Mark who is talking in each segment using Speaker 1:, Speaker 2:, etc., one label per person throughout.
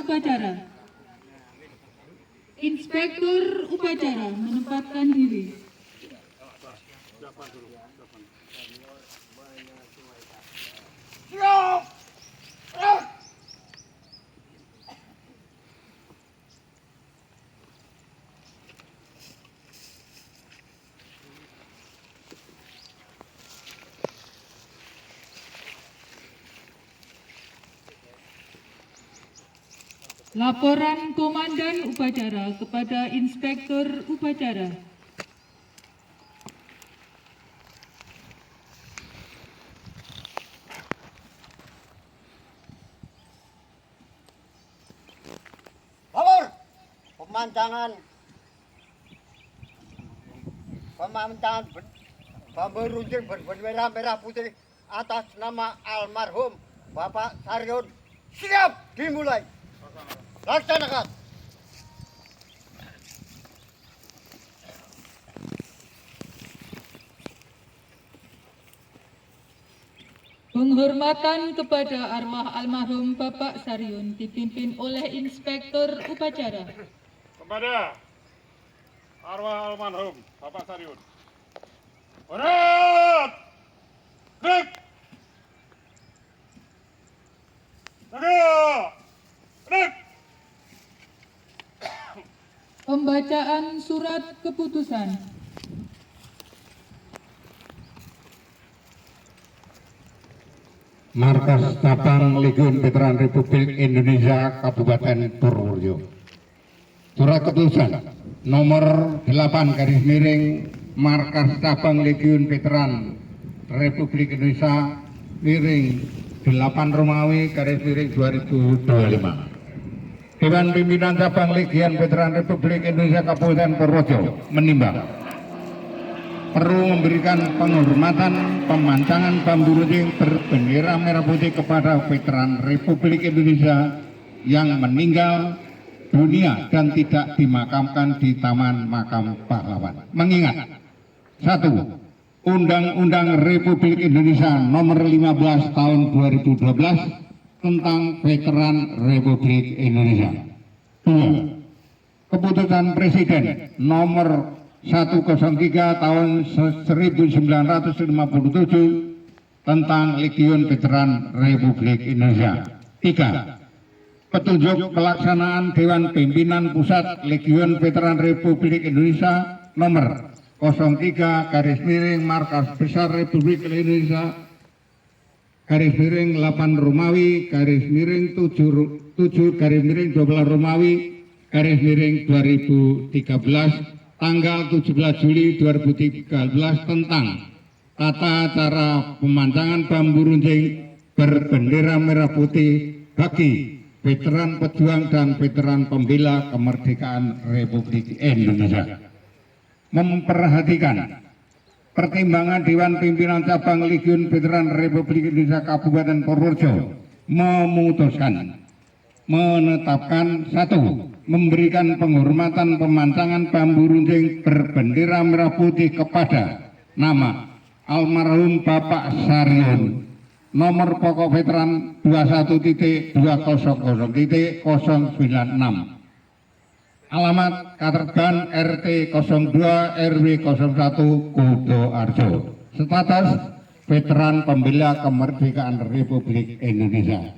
Speaker 1: upacara. Inspektur upacara menempatkan diri. Laporan Komandan Upacara kepada Inspektur Upacara.
Speaker 2: Lapor pemandangan bambu runcing berbendera merah putih atas nama almarhum Bapak Saryon siap dimulai. Laksanakan.
Speaker 1: Penghormatan kepada arwah almarhum Bapak Saryon dipimpin oleh Inspektur Upacara.
Speaker 3: Kepada arwah almarhum Bapak Saryon. Berat! Break! Tegak! Break!
Speaker 1: Pembacaan surat keputusan.
Speaker 4: Markas Cabang Legiun Veteran Republik Indonesia Kabupaten Purworejo. Surat keputusan nomor 8 garis miring Markas Cabang Legiun Veteran Republik Indonesia miring 8 Romawi garis miring 2025. Dewan Pimpinan Cabang Legiun Veteran Republik Indonesia Kabupaten Purworejo menimbang perlu memberikan penghormatan pemandangan bambu runcing berbendera merah putih kepada veteran Republik Indonesia yang meninggal dunia dan tidak dimakamkan di Taman Makam Pahlawan. Mengingat 1. Undang-Undang Republik Indonesia Nomor 15 Tahun 2012 tentang Veteran Republik Indonesia. 2. Keputusan Presiden Nomor 103 Tahun 1957 tentang Legiun Veteran Republik Indonesia. 3. Petunjuk pelaksanaan Dewan Pimpinan Pusat Legiun Veteran Republik Indonesia Nomor 03 garis miring Markas Besar Republik Indonesia garis miring 8 Romawi garis miring 7 garis miring 12 Romawi garis miring 2013 tanggal 17 Juli 2013 tentang tata cara pemandangan bambu runcing berbendera merah putih bagi veteran pejuang dan veteran pembela kemerdekaan Republik Indonesia. Memperhatikan pertimbangan Dewan Pimpinan Cabang Legiun Veteran Republik Indonesia Kabupaten Purworejo memutuskan menetapkan 1. Memberikan penghormatan pemandangan bambu runcing berbendera merah putih kepada nama almarhum Bapak Saryon nomor pokok veteran 21.200.096 alamat Katerban RT 02 RW 01 Kudoarjo, status veteran pembela kemerdekaan Republik Indonesia.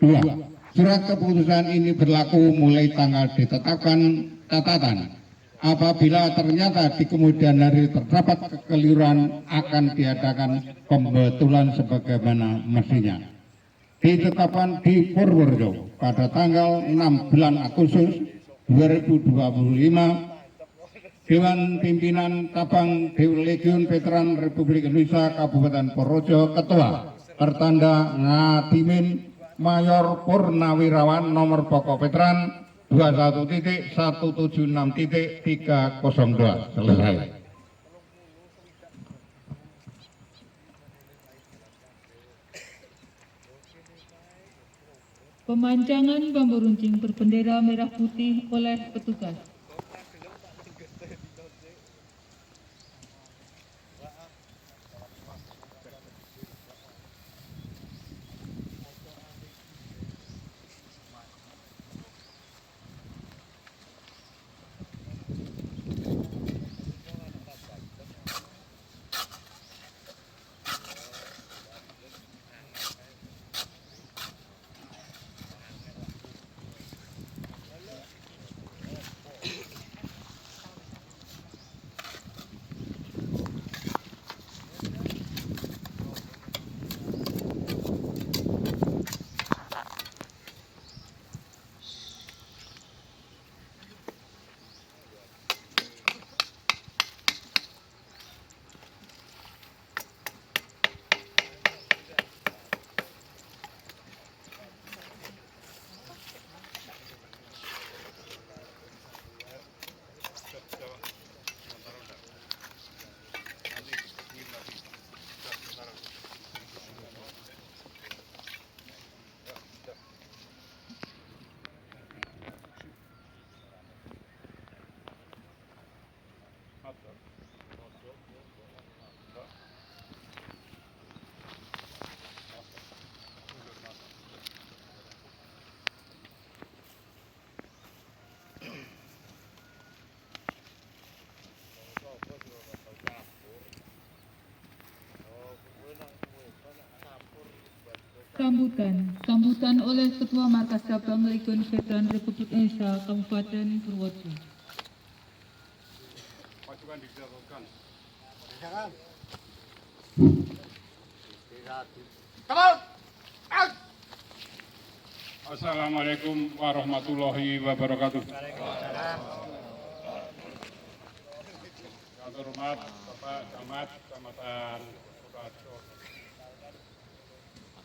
Speaker 4: 2. Surat keputusan ini berlaku mulai tanggal ditetapkan catatan. Apabila ternyata di kemudian hari terdapat kekeliruan akan diadakan pembetulan sebagaimana mestinya. Ditetapkan di Purworejo pada tanggal 6 bulan Agustus 2025, Dewan Pimpinan Cabang Legiun Veteran Republik Indonesia Kabupaten Purworejo Ketua tertanda Ngadimin Mayor Purnawirawan nomor pokok veteran 21.176.302. Selesai.
Speaker 1: Pemancangan bambu runcing berbendera merah putih oleh petugas. Sambutan oleh Ketua Markas Cabang Legiun Veteran Republik Indonesia Kabupaten Purworejo.
Speaker 3: Pasukan dijadwalkan.
Speaker 2: Jangan. Kebal. Out.
Speaker 3: Assalamualaikum warahmatullahi wabarakatuh. Yang terhormat Bapak Camat Kecamatan Purworejo,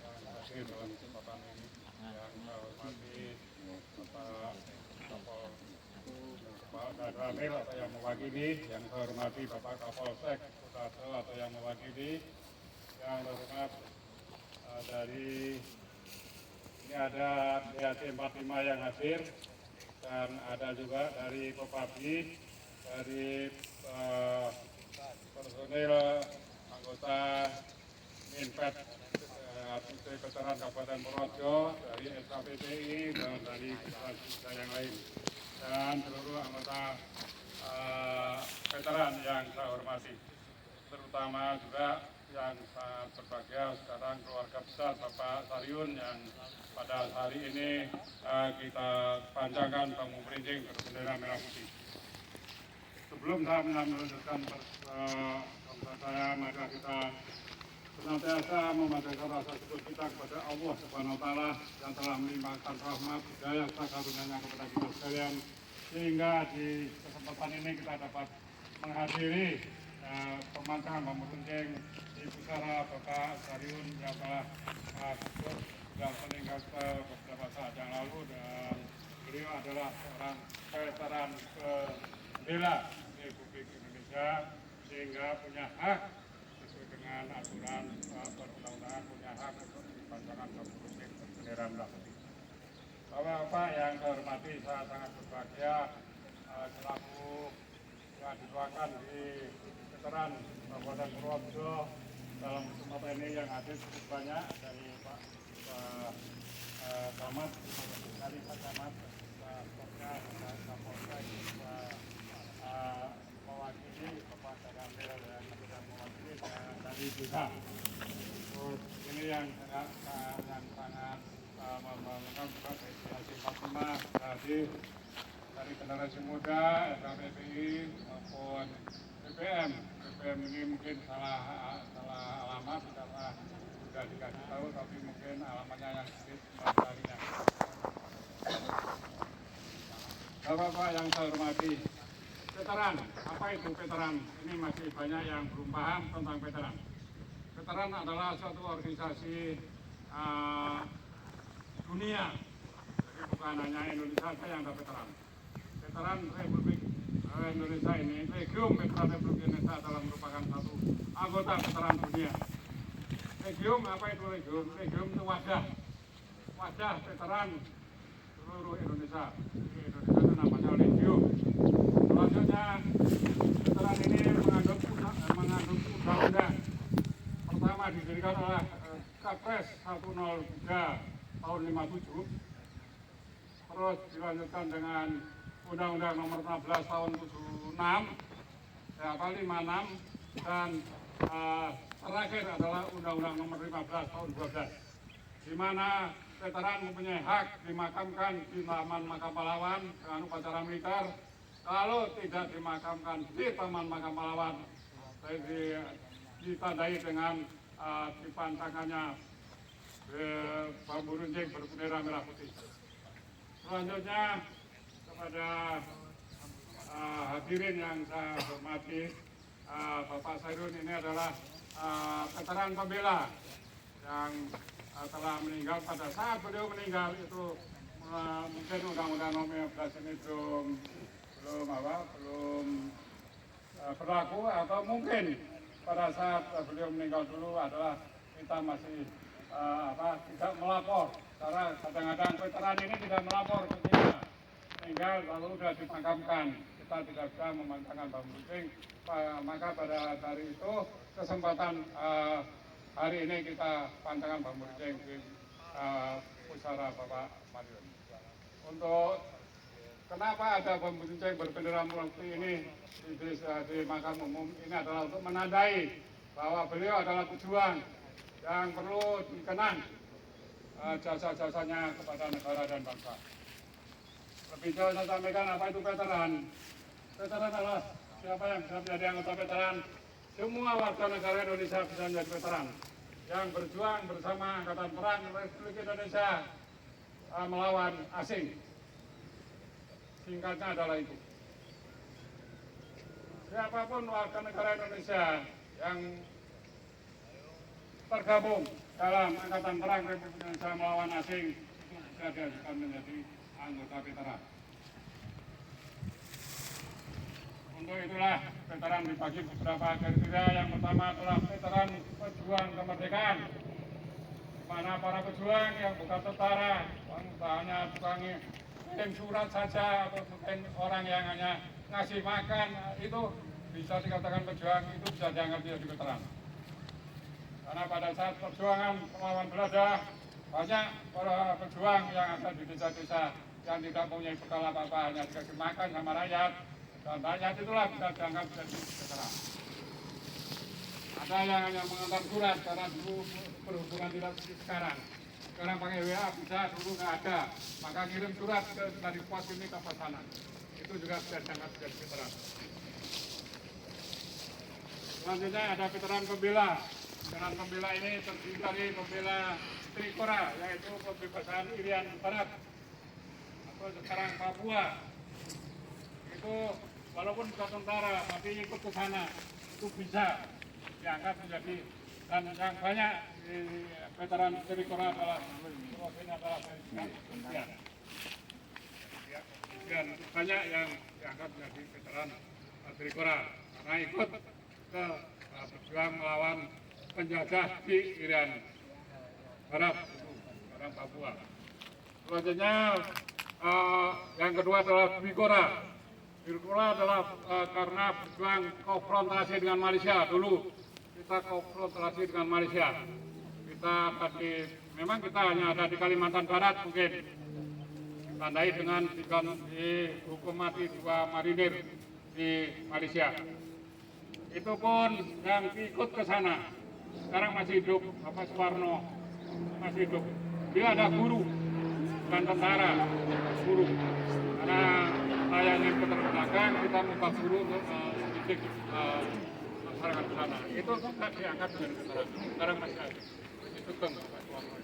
Speaker 3: yang hadir dalam kesempatan ini, yang saya hormati Bapak Danramil atau yang mewakili, yang saya hormati Bapak Kapolsek Purworejo atau yang mewakili, yang terhormat dari ini ada DAC 45 yang hadir dan ada juga dari Kopabdi, dari personil anggota Minpet Veteran Kabupaten Purworejo, dari SKPPI dan dari kita yang lain, dan seluruh anggota veteran yang saya hormati, terutama juga yang sangat berbahagia sekarang keluarga besar Bapak Saryun yang pada hari ini kita panjangkan bambu berincing berbendera merah putih. Sebelum saya melanjutkan saya, maka kita senantiasa memanjatkan rasa syukur kita kepada Allah Subhanahu Wa Taala yang telah melimpahkan rahmat hidayah serta karunia-Nya kepada kita sekalian, sehingga di kesempatan ini kita dapat menghadiri pemandangan bambu runcing di pusara Bapak Saryun yang telah sudah meninggal beberapa saat yang lalu, dan beliau adalah seorang veteran pembela Republik Indonesia sehingga punya hak sesuai dengan aturan perundang-undangan, punya hak untuk dipanjangkan bambu runcing berbendera merah putih. Bapak-bapak yang saya hormati, saya sangat berbahagia selaku yang dituakan di veteran Kabupaten Purworejo dalam kesempatan ini yang hadir cukup banyak, dari Pak Camat, dari Pak Camat, Pak Stoknya, Pak Kapolsek, Pak mewakili Bapak Danramil dan juga mewakili dari desa. Terus ini yang sangat membanggakan juga dari DAC 45 hadir, dari generasi muda, SKPPI maupun BPM. BPM ini mungkin salah alamat karena sudah dikasih tahu, tapi mungkin alamatnya yang sedikit kembalinya. Bapak-bapak yang saya hormati, veteran, apa itu veteran? Ini masih banyak yang belum paham tentang veteran. Veteran adalah suatu organisasi dunia, jadi bukan hanya Indonesia saja yang ada veteran. Veteran Republik Indonesia ini, Legium Veteran Republik Indonesia adalah merupakan satu anggota veteran dunia. Legium, apa itu Legium? Legium itu wadah veteran seluruh Indonesia. Di Indonesia itu namanya Legium. Selanjutnya, veteran ini mengandung undang-undang. Pertama didirikan oleh Kepres 103 tahun 57. Terus dilanjutkan dengan Undang-Undang Nomor 16 tahun 76, ya, 56, dan terakhir adalah Undang-Undang Nomor 15 tahun 12, di mana veteran mempunyai hak dimakamkan di Taman Makam Pahlawan dengan upacara militer. Kalau tidak dimakamkan di Taman Makam Pahlawan, ditandai dengan dipantangannya bambu runcing berbendera merah putih. Selanjutnya, kepada hadirin yang saya hormati, Bapak Saryun ini adalah veteran pembela yang telah meninggal. Pada saat beliau meninggal itu mungkin Undang-Undang Nomor 15 ini belum berlaku, atau mungkin pada saat beliau meninggal dulu adalah kita masih tidak melapor, karena kadang-kadang veteran ini tidak melapor ketika meninggal lalu sudah dimakamkan, kita tidak bisa memantangkan bambu runcing. Maka pada hari itu kesempatan hari ini kita pantangkan bambu runcing di pusara Bapak Saryun. Untuk kenapa ada bambu runcing berbendera merah putih ini di makam umum, ini adalah untuk menandai bahwa beliau adalah pejuang yang perlu dikenang jasa-jasanya kepada negara dan bangsa. Lebih jauh saya sampaikan apa itu veteran. Veteran adalah siapa yang bisa menjadi anggota veteran. Semua warga negara Indonesia bisa menjadi veteran yang berjuang bersama Angkatan Perang Republik Indonesia melawan asing. Singkatnya adalah itu. Siapapun warga negara Indonesia yang tergabung dalam Angkatan Perang Republik Indonesia melawan asing itu bisa diajukan menjadi anggota veteran. Untuk itulah veteran dibagi beberapa kriteria. Yang pertama adalah veteran pejuang kemerdekaan, di mana para pejuang yang bukan tentara, hanya tukang kirim surat saja atau mungkin orang yang hanya ngasih makan, itu bisa dikatakan pejuang, itu bisa dianggap menjadi veteran. Karena pada saat perjuangan melawan Belanda, banyak para pejuang yang ada di desa-desa yang tidak punya bekal apa-apa, hanya dikasih makan sama rakyat, dan rakyat itulah bisa dianggap menjadi veteran. Ada yang hanya mengantar surat, karena dulu berhubungan tidak seperti sekarang. Sekarang pakai WA bisa, dulu nggak ada, maka kirim surat dari pos ini ke pos sana. Itu juga bisa dianggap menjadi veteran. Selanjutnya ada veteran pembela. Veteran pembela ini terdiri dari pembela Trikora, yaitu pembebasan Irian Barat atau sekarang Papua. Itu walaupun bukan tentara, tapi ikut ke sana, itu bisa diangkat menjadi, dan yang banyak di veteran Trikora adalah dan banyak yang diangkat menjadi veteran Trikora karena ikut ke berjuang melawan penjajah di Irian Barat, sekarang Papua. Selanjutnya yang kedua adalah Bikora. Bikora adalah karena berjuang konfrontasi dengan Malaysia. Dulu kita konfrontasi dengan Malaysia. Memang kita hanya ada di Kalimantan Barat mungkin. Ditandai dengan dihukum mati 2 marinir di Malaysia. Itu pun yang ikut ke sana sekarang masih hidup, Bapak Soekarno masih hidup. Dia ada guru dan tentara, guru. Karena saya ingin keterbelakang, kita minta guru untuk mendidik masyarakat di sana. Itu tidak diangkat dengan tentara. Sekarang masih ada. Masih Sugeng, Bapak Soekarno.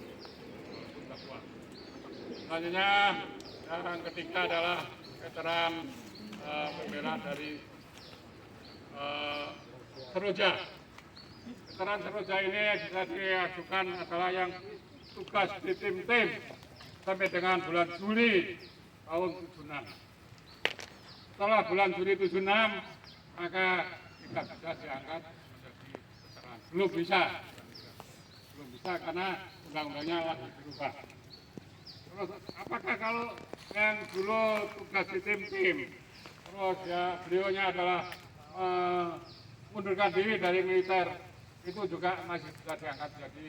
Speaker 3: Selanjutnya yang ketiga adalah veteran pembela dari Seroja. Veteran Seroja ini bisa diajukan adalah yang tugas di tim-tim sampai dengan bulan Juli tahun 76. Setelah bulan Juli 76, maka tidak bisa diangkat menjadi veteran. Belum bisa karena undang-undangnya lagi dirubah. Terus apakah kalau yang dulu tugas di tim-tim, terus ya beliaunya adalah mundurkan diri dari militer, itu juga masih bisa diangkat jadi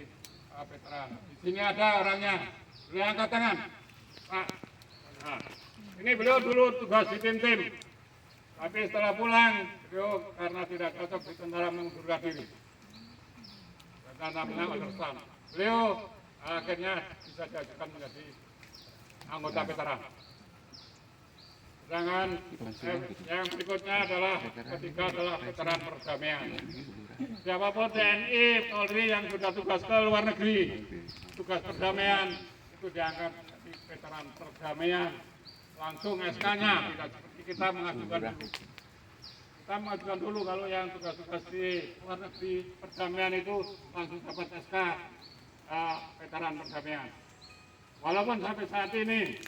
Speaker 3: veteran. Di sini ada orangnya, beliau angkat tangan, Pak. Nah, ini beliau dulu tugas di tim-tim, tapi setelah pulang beliau karena tidak cocok di tentara mengundurkan diri. Dan namanya understand. Beliau akhirnya bisa diajukan menjadi anggota veteran. Sedangkan yang berikutnya adalah ketiga adalah veteran perdamaian. Siapapun TNI, Polri yang sudah tugas ke luar negeri, tugas perdamaian itu dianggap menjadi veteran perdamaian. Langsung SK-nya, tidak seperti kita mengajukan dulu. Kita mengajukan dulu kalau yang tugas-tugas di luar negeri perdamaian itu langsung dapat SK veteran perdamaian. Walaupun sampai saat ini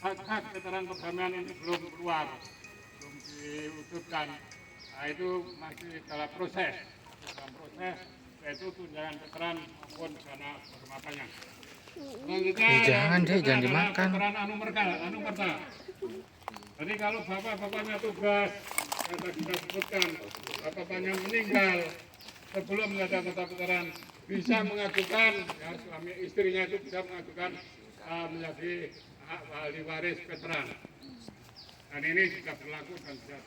Speaker 3: hak-hak veteran perdamaian ini belum keluar, belum diwujudkan. Nah, itu masih dalam proses, yaitu tunjangan veteran maupun dana kehormatannya.
Speaker 5: Jangan deh, jangan dimakan.
Speaker 3: Veteran anumerta. Jadi kalau bapak-bapaknya tugas, yang tadi kita sebutkan, bapak-bapaknya meninggal sebelum menjadi anggota veteran, bisa mengajukan, ya, suami istrinya itu bisa mengajukan menjadi ahli waris veteran. Dan ini sudah berlaku dan sudah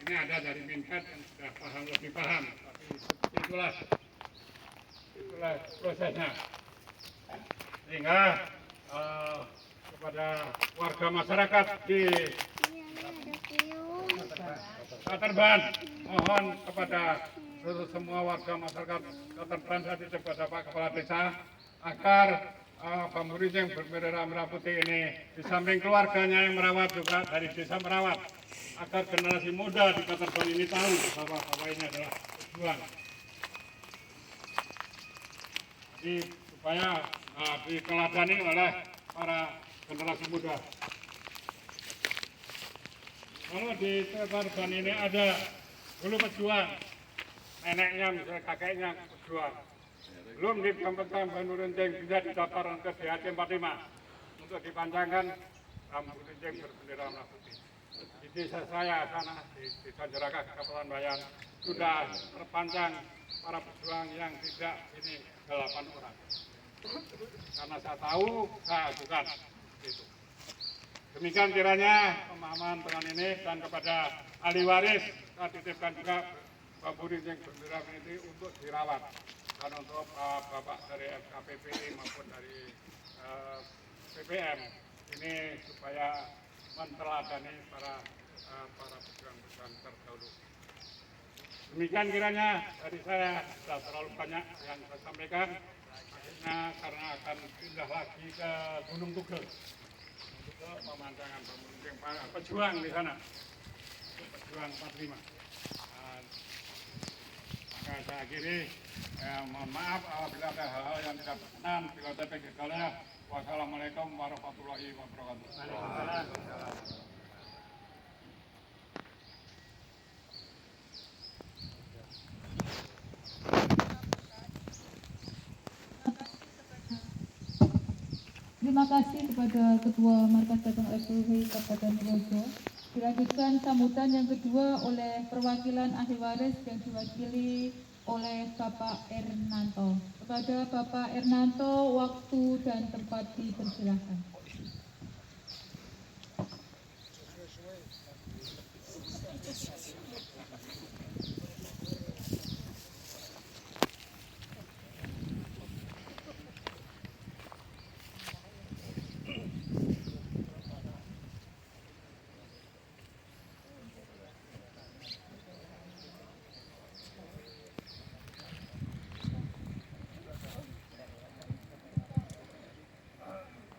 Speaker 3: ini ada dari Minfed yang sudah lebih paham. Tapi itulah prosesnya. sehingga kepada warga masyarakat di Katerban, mohon kepada seluruh semua warga masyarakat Katerban saat itu kepada Pak Kepala Desa agar bambu runcing berbendera merah putih ini di samping keluarganya yang merawat juga dari desa merawat agar generasi muda di Katerban ini tahu bahwa ini adalah tujuan. Jadi supaya diteladani oleh para generasi muda. Kalau di Katerban ini ada dulu pejuang, neneknya misalnya kakeknya pejuang. Belum disampaikan bambu runcing tidak didaftarkan ke DHT 45 untuk dipanjangkan bambu runcing berbendera merah putih. Di desa saya sana di Desa Jeraka Kepulauan Bayan sudah terpanjang para pejuang yang tidak ini 8 orang. Karena saya tahu saya ajukan itu. Demikian kiranya pemahaman dengan ini dan kepada ahli waris saya titipkan juga bambu runcing berbendera ini untuk dirawat. Dan untuk Bapak dari FKPPI maupun dari PPM ini supaya menteladani para pejuang-pejuang terdahulu. Demikian kiranya dari saya sudah terlalu banyak yang saya sampaikan. Akhirnya karena akan pindah lagi ke Gunung Tugel untuk pemandangan bambu runcing pejuang di sana, pejuang 45. Maka saya akhiri, mohon maaf apabila ada hal-hal yang tidak berkenan. Bila ada kegagalan, wassalamualaikum warahmatullahi wabarakatuh.
Speaker 1: Terima kasih kepada Ketua Markas Dagang FPW Kabupaten Purworejo. Dilanjutkan sambutan yang kedua oleh perwakilan ahli waris yang diwakili oleh Bapak Ernanto. Kepada Bapak Ernanto, waktu dan tempat dipersilakan.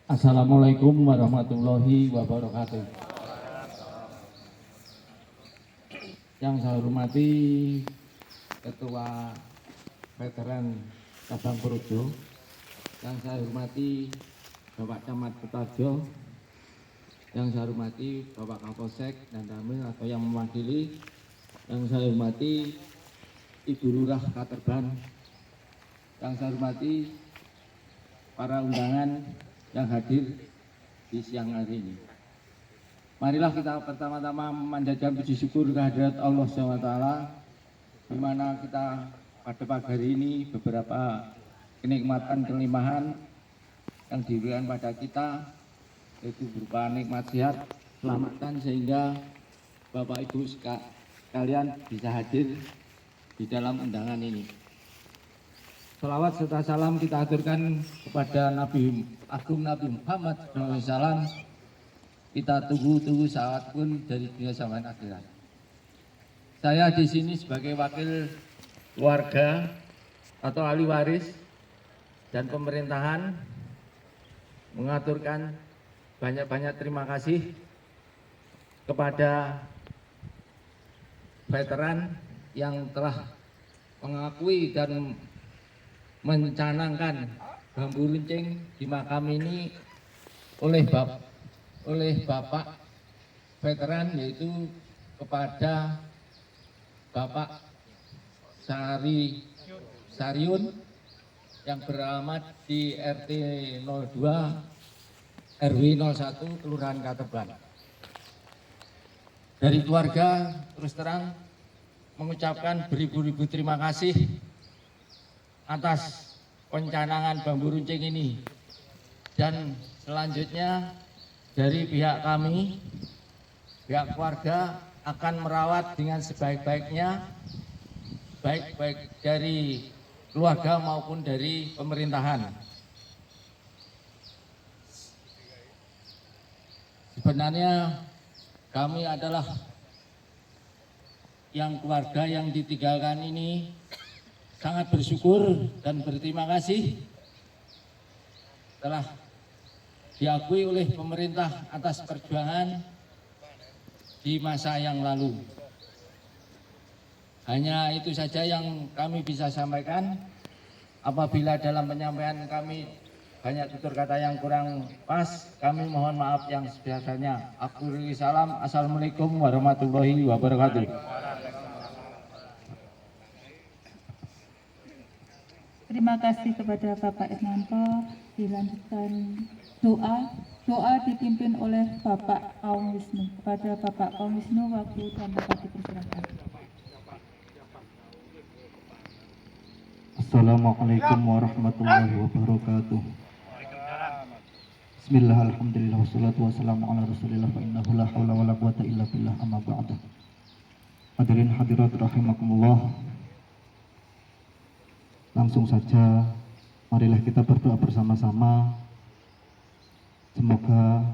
Speaker 6: Assalamualaikum warahmatullahi wabarakatuh. Yang saya hormati Ketua Veteran Cabang Purworejo, yang saya hormati Bapak Camat Petajo, yang saya hormati Bapak Kapolsek dan Ramil atau yang mewakili, yang saya hormati Ibu Lurah Katerban, yang saya hormati para undangan yang hadir di siang hari ini. Marilah kita pertama-tama memanjatkan puji syukur kehadirat Allah SWT, di mana kita pada pagi hari ini beberapa kenikmatan kelimpahan yang diberikan pada kita, yaitu berupa nikmat sehat, keselamatan, sehingga Bapak Ibu sekalian bisa hadir di dalam undangan ini. Salawat serta salam kita aturkan kepada Nabi Agung Nabi Muhammad SAW. Kita tunggu saat pun dari dunia sampai akhirat. Saya di sini sebagai wakil keluarga atau ahli waris dan pemerintahan mengaturkan banyak-banyak terima kasih kepada veteran yang telah mengakui dan mencanangkan bambu runcing di makam ini oleh Bapak veteran, yaitu kepada Bapak Sariun yang beralamat di RT 02 RW 01 Kelurahan Katerban. Dari keluarga terus terang mengucapkan beribu-ribu terima kasih atas pencanangan bambu runcing ini, dan selanjutnya dari pihak kami, pihak keluarga akan merawat dengan sebaik-baiknya, baik dari keluarga maupun dari pemerintahan. sebenarnya kami adalah yang keluarga yang ditinggalkan ini sangat bersyukur dan berterima kasih telah diakui oleh pemerintah atas perjuangan di masa yang lalu. Hanya itu saja yang kami bisa sampaikan. Apabila dalam penyampaian kami banyak tutur kata yang kurang pas, kami mohon maaf yang sebesar-besarnya. Akhirul salam. Assalamualaikum warahmatullahi wabarakatuh.
Speaker 1: Terima kasih kepada Bapak Irmanto. Dilanjutkan doa dipimpin oleh Bapak Kaum Wisnu. Kepada Bapak Kaum Wisnu, waktu dan tempat dipersilakan.
Speaker 7: Assalamualaikum warahmatullahi wabarakatuh. Bismillah, alhamdulillah, wassalatu wassalamu ala rasulillah, fa innahu la hawla wa la quwata illa billah, amma ba'da. Hadirin hadirat rahimakumullah. Langsung saja, marilah kita berdoa bersama-sama. Semoga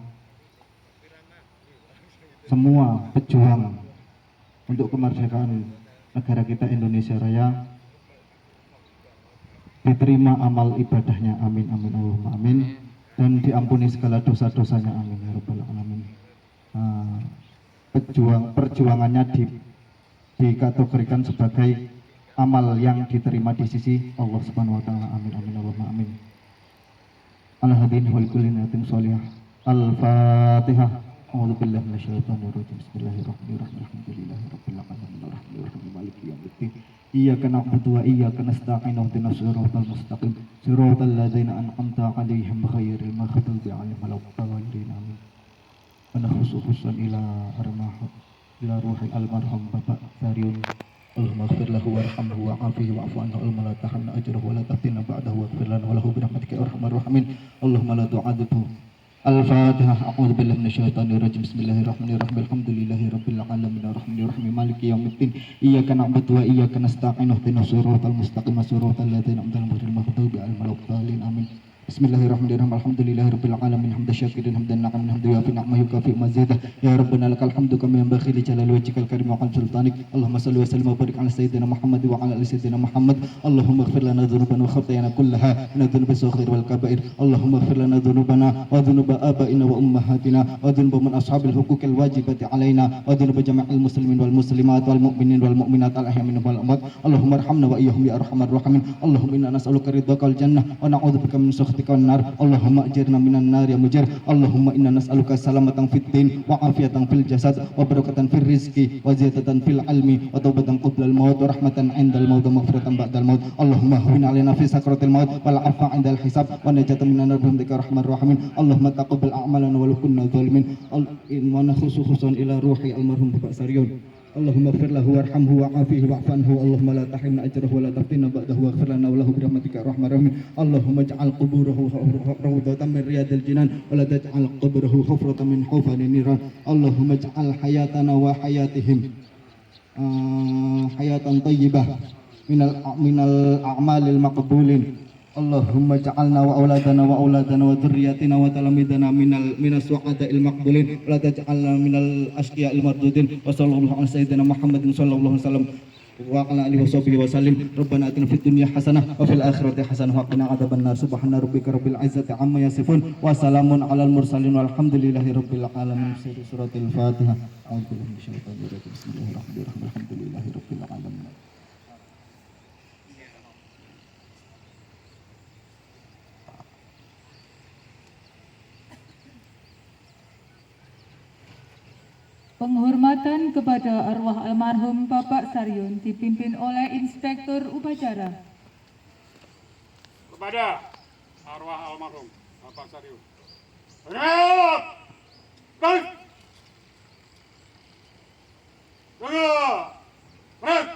Speaker 7: semua pejuang untuk kemerdekaan negara kita Indonesia Raya diterima amal ibadahnya, amin amin Allahumma amin, dan diampuni segala dosa-dosanya, amin ya rabbal alamin. Perjuangannya dikategorikan sebagai amal yang diterima di sisi Allah Subhanahu wa taala, amin amin Allahumma amin. Al-hadin wal kullinatin sholihah. Al-Fatihah. A'udzu billahi minasyaitonir rajim. Bismillahirrahmanirrahim. Alhamdulillahirabbil alamin arrahmanirrahim maliki yaumiddin. Iyyaka na'budu wa iyyaka nasta'in ihdinas siratal mustaqim siratal ladzina an'amta 'alaihim ghairil maghdubi 'alaihim waladdallin amin. Ana khususan ila ruhil almarhum Bapak Sariun. Allahumma ighfir lahu warhamhu wa'afihi wa'fu anhu. Allahumma la tahrimna ajrahu wa la taftinna ba'dahu waghfir lana wa lahu bi rahmatika ya arhamar rahimin. Allahumma la tu'adzibhu. Al-Fatihah. A'udzu billahi minasyaitonir rajim. Bismillahirrahmanirrahim. Alhamdulillahi rabbil alamin arrahmanir rahim maliki yaumiddin. Iyyaka na'budu wa iyyaka nasta'in ihdinas siratal mustaqim siratal ladzina an'amta 'alaihim ghairil maghdubi 'alaihim waladdallin amin. Bismillahirrahmanirrahim. Alhamdulillahirabbil alamin hamdan syakirin hamdan na'am hamdan yuafi ni'mahu yukafi mazidah. Ya rabbana lakal hamdu kama yanbaghi li jalali wajhikal karim wa sultanik. Allahumma shalli wa sallim wa barik ala sayyidina Muhammad wa ala ali sayyidina Muhammad. Allahumma ighfir lana dhunubana wa khatayana kullaha min adh-dhunubi as-saghir wal kaba'ir. Allahumma ighfir lana dhunubana wa dhunuba abaina wa ummahatina wa dhunuba man ashabil huquqil wajibati alaina wa dhunuba jami'il muslimin wal muslimat wal mu'minin wal mu'minat al ahya minhum wal amwat. Allahumma arhamna wa iyyahum ya arhamar rahimin. Allahumma inna nas'aluka ridhakal jannah wa na'udzubika min nar. Allahumma ajirna minan nar ya mujir. Allahumma inna nas'aluka salamatan fid din wa afiyatan fil jasad wa barakatan fil rizqi wa ziyadatan fil ilmi wa taubatan qabla al maut wa rahmatan 'indal maut wa maghfiratan ba'dal maut. Allahumma hawwin 'alaina fi sakratil maut wal 'afwa 'indal hisab wa najatan minan nar bi rahmanir rahimin. Allahumma taqabbal a'malana wa la kunna zalimin. Inna khususan ila ruhi almarhum Bapak Sariun. Allahumma ighfir lahu warhamhu wa'afihi wa'fu anhu. Allahumma la tahrimna ajrahu wa la taftinna ba'dahu waghfir lana wa lahu bi rahmatika arhamar rahimin. Allahumma ij'al quburahu rawdatan min riyadil jinan wa la taj'al qubrahu hufratan min hufarin niran. Allahumma ij'al hayatana wa hayatihim hayatan thayyibah minal a'malil maqbulin. Allahumma ja'alna wa auladana wa dzurriyyatina wa talamidana minas su'ada'il maqbulin wa la taj'alna minal asqiya'il mardudin. Wa sallallahu ala sayyidina Muhammadin sallallahu alaihi wasallam wa ala alihi washabihi wasallim. Rabbana atina fid dunya hasanah wa fil akhirati hasanah wa qina adzabannar. Subhana rabbika rabbil izzati amma yasifun wa salamun alal mursalin walhamdulillahi rabbil alamin. Suratul Fatihah. A'udzu billahi minasyaitonir rajim. Bismillahirrahmanirrahim. Alhamdulillahi rabbil alamin.
Speaker 1: Penghormatan kepada arwah almarhum Bapak Sariun dipimpin oleh Inspektur Upacara.
Speaker 3: Kepada arwah almarhum Bapak Sariun. Berat! Berat! Berat!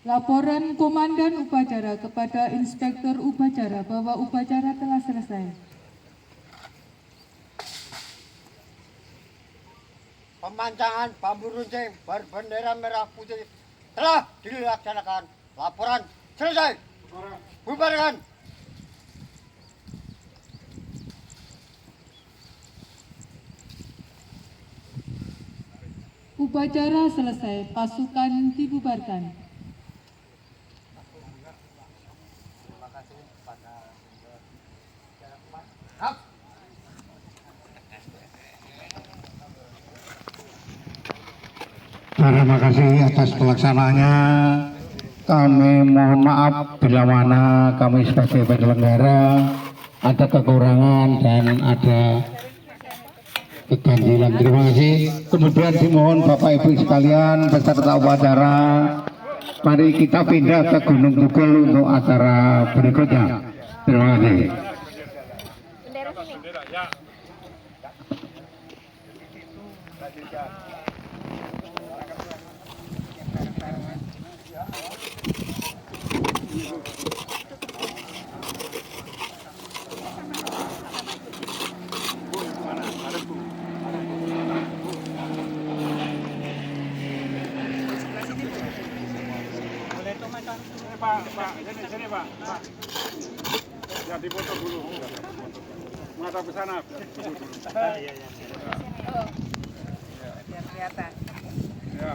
Speaker 1: Laporan Komandan Upacara kepada Inspektur Upacara bahwa upacara telah selesai.
Speaker 2: Pemancangan bambu runcing berbendera merah putih telah dilaksanakan. Laporan selesai. Bubarkan.
Speaker 1: Upacara selesai, pasukan dibubarkan.
Speaker 4: Terima kasih atas pelaksanaannya. Kami mohon maaf bila mana kami sebagai penyelenggara ada kekurangan dan ada keganjilan. Terima kasih. Kemudian dimohon Bapak Ibu sekalian peserta upacara, mari kita pindah ke Gunung Tugel untuk acara berikutnya. Terima kasih.
Speaker 3: Pak, sini Pak. Ya dipoto dulu. Menghadap ke sana. Iya. Biar kelihatan. Ya,